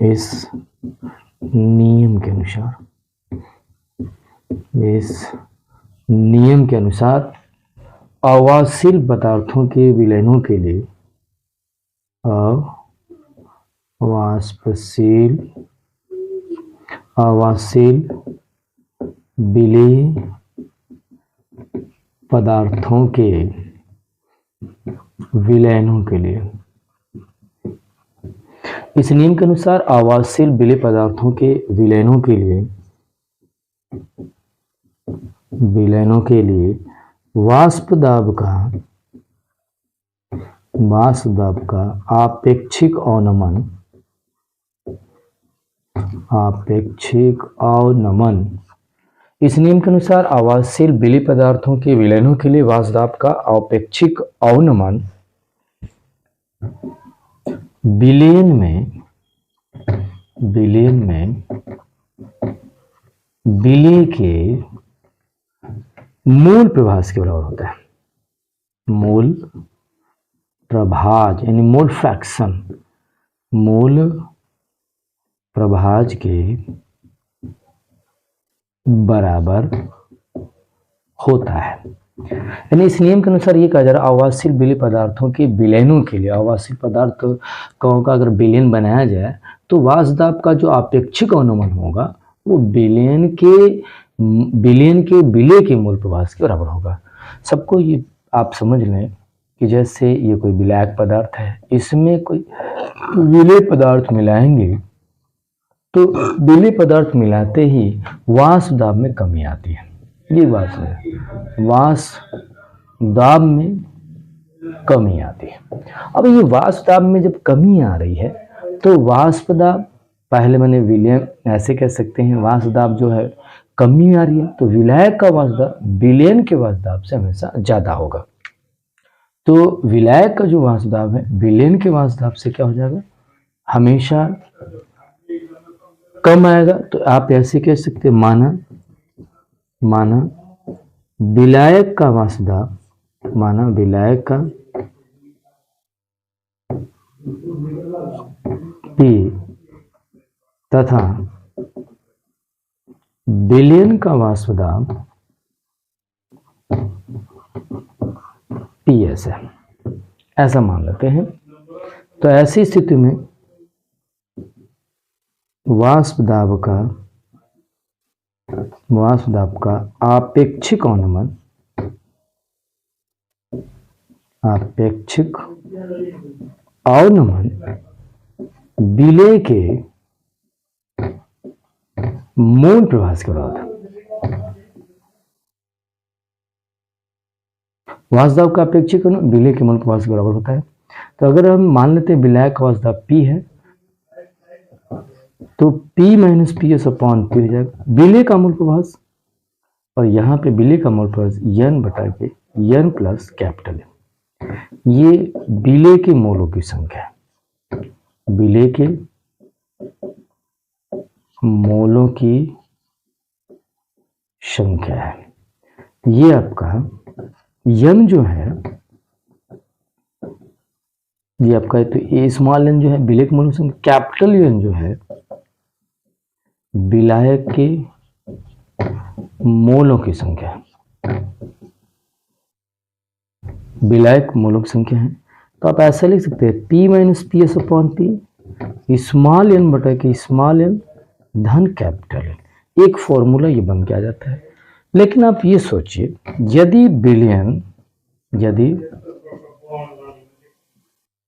इस नियम के अनुसार अवाष्यशील पदार्थों के विलयनों के लिए अवाष्यशील विलेय पदार्थों के विलयनों के लिए, इस नियम के अनुसार अवाष्यशील विलेय पदार्थों के विलयनों के लिए वाष्प दाब का आपेक्षिक अवनमन, इस नियम के अनुसार अवाष्यशील विलेय पदार्थों के विलयनों के लिए वाष्प दाब का आपेक्षिक अवनमन विलयन में विलेय के मूल प्रभाज के बराबर होता है। मूल प्रभाज यानी मोल फ्रैक्शन, मूल प्रभाज के बराबर होता है। यानी इस नियम के अनुसार ये कहा जा रहा है अवाष्यशील विलेय पदार्थों के विलयनों के लिए, अवाष्यशील पदार्थ का अगर विलयन बनाया जाए तो वाष्प दाब का जो आपेक्षिक अवनमन होगा वो विलयन के विलेय के मूल प्रभाज के बराबर होगा। सबको ये आप समझ लें कि जैसे ये कोई विलायक पदार्थ है, इसमें कोई विलेय पदार्थ मिलाएंगे तो विलेय पदार्थ मिलाते ही वाष्प दाब में कमी आती है। ये बात है, वाष्प दाब में कमी आती है। अब ये वाष्प दाब में जब कमी आ रही है तो वाष्प दाब, पहले मैंने विलयन ऐसे कह सकते हैं, वाष्प दाब जो है कमी आ रही है तो विलायक का वाष्प दाब विलयन के वाष्प दाब से हमेशा ज्यादा होगा। तो विलायक का जो वाष्प दाब है विलयन के वाष्प दाब से क्या हो जाएगा, हमेशा कम आएगा। तो आप ऐसे कह सकते हैं, माना विलायक का वाष्प दाब, माना विलायक का P तथा विलयन का वाष्प दाब PS है, ऐसा मान लेते हैं। तो ऐसी स्थिति में वाष्प दाब का आपेक्षिक अवनमन विलेय के मूल प्रभाज के बराबर है। वाष्प दाब का आपेक्षिक विलेय के मूल प्रभाज के बराबर होता है। तो अगर हम मान लेते हैं विलायक का वाष्प दाब P है तो P - PS अपॉन P हो जाएगा विलेय का मूल प्रभाज, और यहाँ पे विलेय का मूल प्रभाज N प्लस कैपिटल M। ये विलेय के मोलों की संख्या है, विलेय के मोलों की संख्या है। ये आपका N जो है, ये आपका है, तो ये स्मॉल n जो है विलेय के मोलों की संख्या, कैपिटल N जो है विलायक के मोलों की संख्या है, विलायक मोलों की संख्या है। तो आप ऐसा लिख सकते हैं P - PS upon P small n बटा के स्मॉल n धन कैपिटल N। एक फॉर्मूला ये बन के आ जाता है। लेकिन आप ये सोचिए, यदि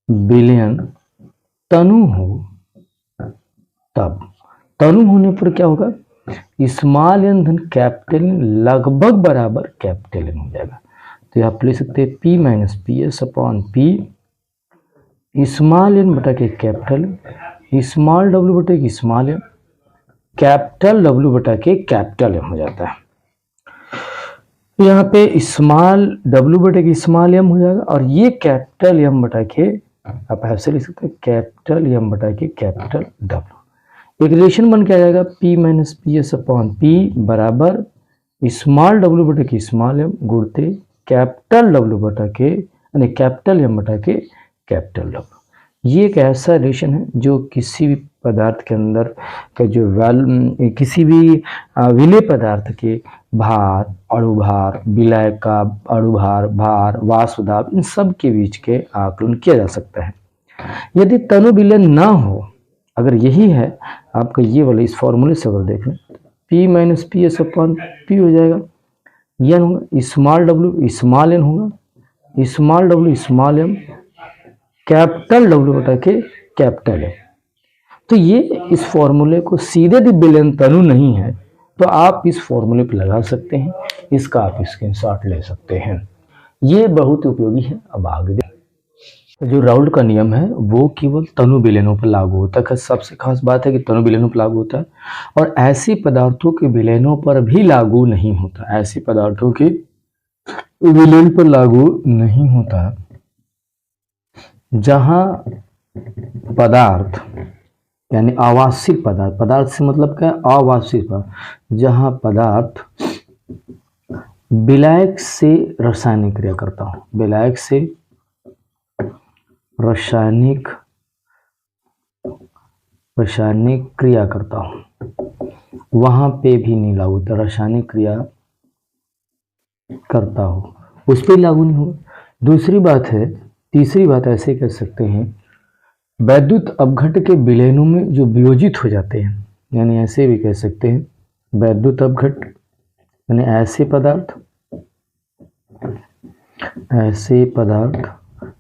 विलयन तनु हो, तब तनु होने पर क्या होगा, स्मॉल n धन कैपिटल N लगभग बराबर कैपिटल N हो जाएगा। तो आप ले सकते हैं P - PS upon P small n बटा के कैपिटल, स्मॉल w बटा के स्मॉल m, कैपिटल W बटा के कैपिटल M हो जाता है। तो यहाँ पे स्मॉल W बटा के स्मॉल m हो जाएगा, और ये कैपिटल M बटा के, आप ऐसे लिख सकते हैं कैपिटल M बटा के कैपिटल W। एक रिलेशन बन के आ जाएगा P - PS अपॉन P बराबर स्मॉल W बटा के स्मॉल m गुणते कैपिटल W बटा के, यानी कैपिटल M बटा के कैपिटल W। ये एक ऐसा रिलेशन है जो किसी भी पदार्थ के अंदर का जो किसी भी विलेय पदार्थ के भार, अणुभार, विलय का अणुभार, भार, वाष्प दाब, इन सब के बीच के आकलन किया जा सकता है। यदि तनु विलयन ना हो, अगर यही है आपका ये वाला, इस फॉर्मूले से अगर देखें P minus p s upon p हो जाएगा, यन होगा, स्मॉल डब्ल्यू स्मॉल एन होगा, स्मॉल डब्ल्यू स्मॉल एम, कैपिटल डब्ल्यू बटा के कैपिटल एम। तो ये इस फॉर्मूले को सीधे यदि विलयन तनु नहीं है तो आप इस फॉर्मूले पर लगा सकते हैं, इसका आप स्क्रीनशॉट ले सकते हैं। ये बहुत उपयोगी है। अब आगे जो राउल्ट का नियम है वो केवल तनु विलयनों पर लागू होता है। सबसे खास बात है कि तनु विलयनों पर लागू होता है और ऐसे पदार्थों के विलयनों पर भी लागू नहीं होता। ऐसे पदार्थों के विलयन पर लागू नहीं होता जहां पदार्थ यानी आवासीय पदार्थ, पदार्थ से मतलब क्या है, आवासीय पदार्थ, जहां पदार्थ विलायक से रासायनिक क्रिया करता हूं, विलायक से रासायनिक क्रिया करता हूं, वहां पे भी नहीं लागू होता। रासायनिक क्रिया करता हो उस पर लागू नहीं होगा। दूसरी बात है, तीसरी बात ऐसे कह सकते हैं, वैद्युत अपघट्ट के विलयनों में जो वियोजित हो जाते हैं, यानी ऐसे भी कह सकते हैं वैद्युत अपघट्ट, यानी ऐसे पदार्थ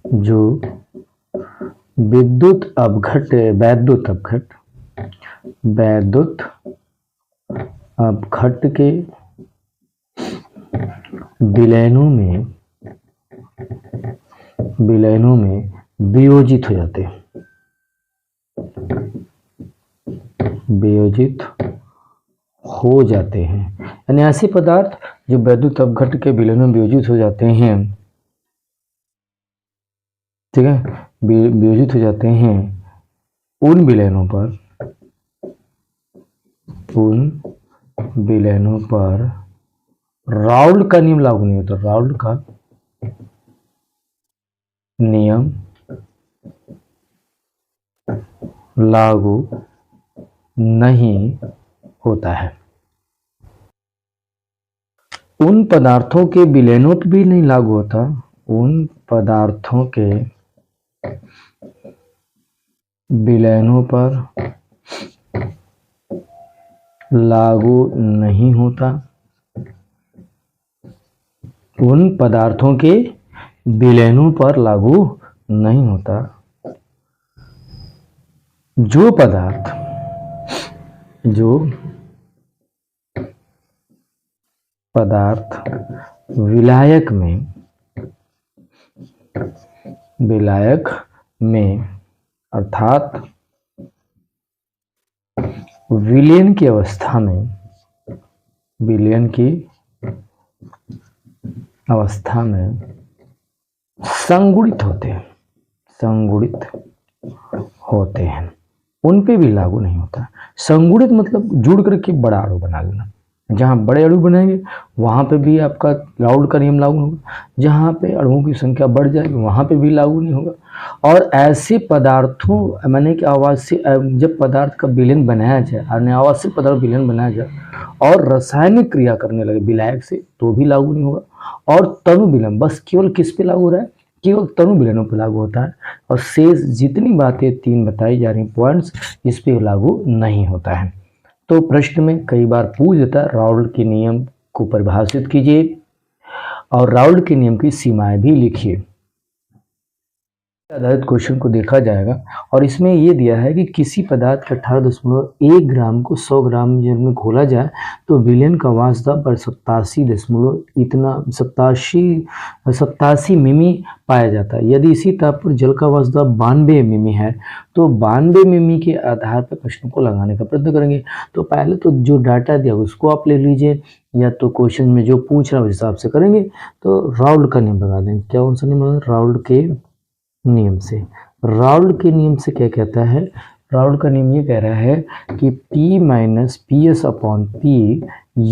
जो वैद्युत अपघट्ट के विलयनों में वियोजित हो जाते हैं, यानी ऐसे पदार्थ जो वैद्युत अपघट्ट के विलयनों में वियोजित हो जाते हैं, ठीक है, वियोजित हो जाते हैं, उन विलयनों पर राउल्ट का नियम लागू नहीं होता। राउल्ट का नियम लागू नहीं होता है। उन पदार्थों के विलयनों पर भी नहीं लागू होता, उन पदार्थों के विलयनों पर लागू नहीं होता, उन पदार्थों के विलयनों पर लागू नहीं होता जो पदार्थ विलायक में अर्थात विलयन की अवस्था में संगुणित होते हैं, उन पे भी लागू नहीं होता। संगुणित मतलब जुड़ करके बड़ा अणु बना लेना, जहाँ बड़े अणु बनाएंगे वहाँ पे भी आपका राउल्ट का नियम लागू होगा, जहाँ पे अणुओं की संख्या बढ़ जाएगी वहाँ पे भी लागू नहीं होगा। और ऐसे पदार्थों माने कि आवासीय, जब पदार्थ का विलयन बनाया जाए, आवासीय पदार्थ विलयन बनाया जाए और रासायनिक क्रिया करने लगे विलायक से, तो भी लागू नहीं होगा। और तनु विलयन बस केवल किस पे लागू हो रहा है, केवल तनु विलयनों पर लागू होता है, और शेष जितनी बातें 3 बताई जा रही पॉइंट्स, इस पे लागू नहीं होता है। तो प्रश्न में कई बार पूछ देता है राउल्ट के नियम को परिभाषित कीजिए और राउल्ट के नियम की सीमाएं भी लिखिए। आधारित क्वेश्चन को देखा जाएगा और इसमें ये दिया है कि किसी पदार्थ के 18.1 ग्राम को 100 ग्राम जल में घोला जाए तो विलयन का वाष्प दाब 87 मिमी पाया जाता है। यदि इसी ताप पर जल का वाष्प दाब 92 मिमी है तो 92 मिमी के आधार पर प्रश्न को लगाने का प्रयत्न करेंगे। तो पहले तो जो डाटा दिया उसको आप ले लीजिए, या तो क्वेश्चन में जो पूछ रहा है उस हिसाब से करेंगे। तो राउल्ट का नियम लगा देंगे। क्या कौन सा नियम है? राउल्ट के नियम से। राउल्ट के नियम से क्या कहता है? राउल्ट का नियम ये कह रहा है कि P minus p s upon p,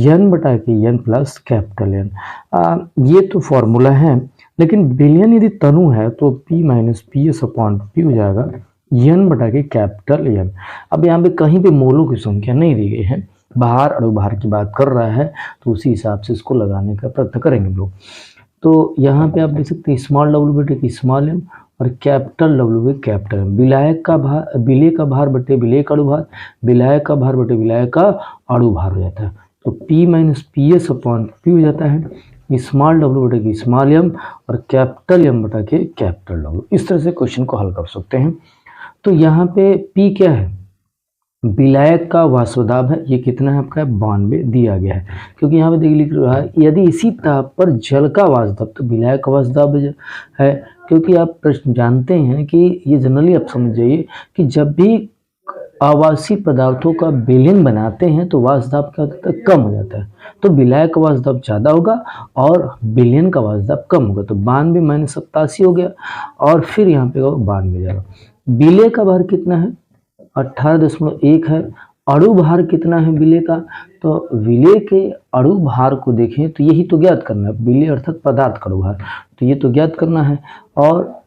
n बटा k N plus capital N. ये तो फॉर्मूला है लेकिन बिलियन यदि तनु है तो P minus p s upon p हो जाएगा एन बटा के कैपिटल एन। अब यहाँ पे कहीं पे मोलों की संख्या नहीं दी गई है, भार अणुभार की बात कर रहा है, तो उसी हिसाब से इसको लगाने का प्रयत्न करेंगे हम लोग। तो यहाँ पे आप देख सकते हैं स्मॉल डब्ल्यू बटे की स्मॉल एम और कैपिटल डब्ल्यू बटे कैपिटल एम। विलायक का भार विलेय का भार बटे विलेय का अणुभार, विलायक का भार बटे विलायक का अणुभार हो जाता है। तो P minus p s upon p हो जाता है स्मॉल डब्ल्यू बटे की स्मॉल एम और कैपिटल एम बटा के कैपिटल डब्ल्यू। इस तरह से क्वेश्चन को हल कर सकते हैं। तो यहाँ पे P क्या है, विलायक का वाष्पदाब है, ये कितना है आपका 92 दिया गया है, क्योंकि यहाँ पे देखिए लिख रहा है यदि इसी ताप पर जल का वाष्पदाब, तो विलायक का वाष्पदाब है, क्योंकि आप प्रश्न जानते हैं कि ये जनरली आप समझ जाइए कि जब भी आवासीय पदार्थों का विलयन बनाते हैं तो वाष्पदाब क्या होता है, कम हो जाता है। तो विलायक का वाष्पदाब ज़्यादा होगा और विलयन का वाष्पदाब कम होगा। तो 92 माइनस 87 हो गया और फिर यहाँ पे 92 जाएगा। विलेय का भार कितना है 18.1 है। अणु भार कितना है विलेय का, तो विलेय के अणु भार को देखें तो यही तो ज्ञात करना है, विलेय अर्थात पदार्थ का अणु भार, तो ये तो ज्ञात करना है। और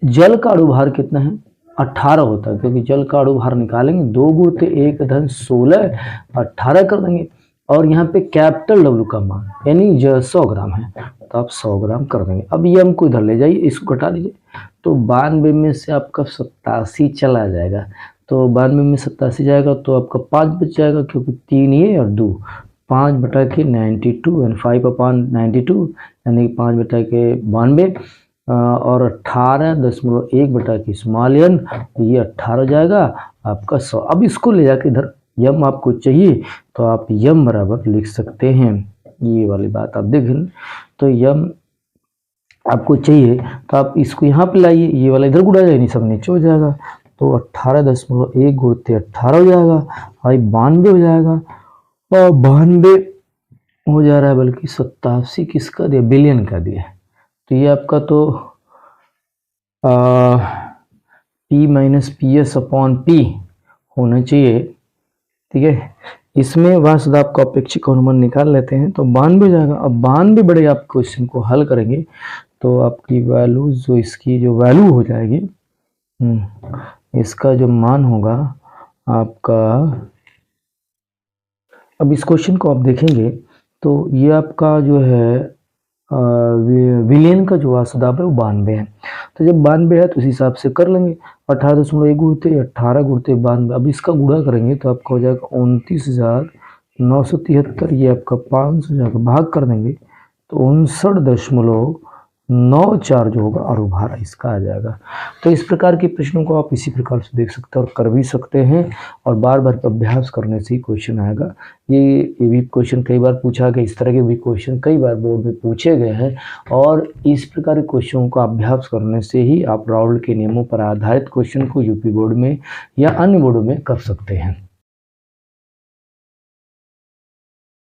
जल का अणु भार कितना है 18 होता है, क्योंकि जल का अणु भार निकालेंगे 2 गुणित 1 धन 16 18 कर देंगे। और यहाँ पे कैपिटल डब्ल्यू का मान यानी 100 ग्राम है, तो आप 100 ग्राम कर देंगे। अब ये हमको इधर ले जाइए, इसको घटा दीजिए, तो 92 में से आपका 87 चला जाएगा। तो 92 में 87 जाएगा तो आपका 5 बच जाएगा, क्योंकि 3 ये और 2 5 बटा के 92 एंड 5 अपॉन 92 यानी 5 बटा के 92 और 18.1 बटा की स्मॉल एन, ये 18 जाएगा आपका 100। अब इसको ले जाके इधर यम आपको चाहिए तो आप यम बराबर लिख सकते हैं। ये वाली बात आप देखें, तो यम आपको चाहिए तो आप इसको यहाँ पे लाइए, ये वाला इधर गुड़ा जाए, नहीं सब नीचे हो जाएगा। तो 18.1 गुणते 18 हो जाएगा और 92 हो जाएगा, और 92 हो जा रहा है, बल्कि 87 किसका दिया, बिलियन का दिया। तो ये आपका तो P minus p s upon P होना चाहिए, ठीक है। इसमें वाष्पदाब का अपेक्षित अनुमान निकाल लेते हैं, तो 92 जाएगा। अब 92 बड़े आप क्वेश्चन को हल करेंगे तो आपकी वैल्यू जो इसकी जो वैल्यू हो जाएगी, इसका जो मान होगा आपका, अब इस क्वेश्चन को आप देखेंगे तो ये आपका जो है विलयन का जो वाष्पदाब है वो 92 है। तो जब 92 है तो इस हिसाब से कर लेंगे, 18.1 गुणते 18 गुणते 92। अब इसका गुणा करेंगे तो आपका हो जाएगा 29,973। ये आपका 500 जाकर भाग कर देंगे तो 59.94 जो होगा अणुभार इसका आ जाएगा। तो इस प्रकार के प्रश्नों को आप इसी प्रकार से देख सकते हैं और कर भी सकते हैं, और बार बार अभ्यास करने से ही क्वेश्चन आएगा। ये भी क्वेश्चन कई बार पूछा गया, इस तरह के भी क्वेश्चन कई बार बोर्ड में पूछे गए हैं, और इस प्रकार के क्वेश्चनों का अभ्यास करने से ही आप राउल्ट के नियमों पर आधारित क्वेश्चन को यूपी बोर्ड में या अन्य बोर्डों में कर सकते हैं।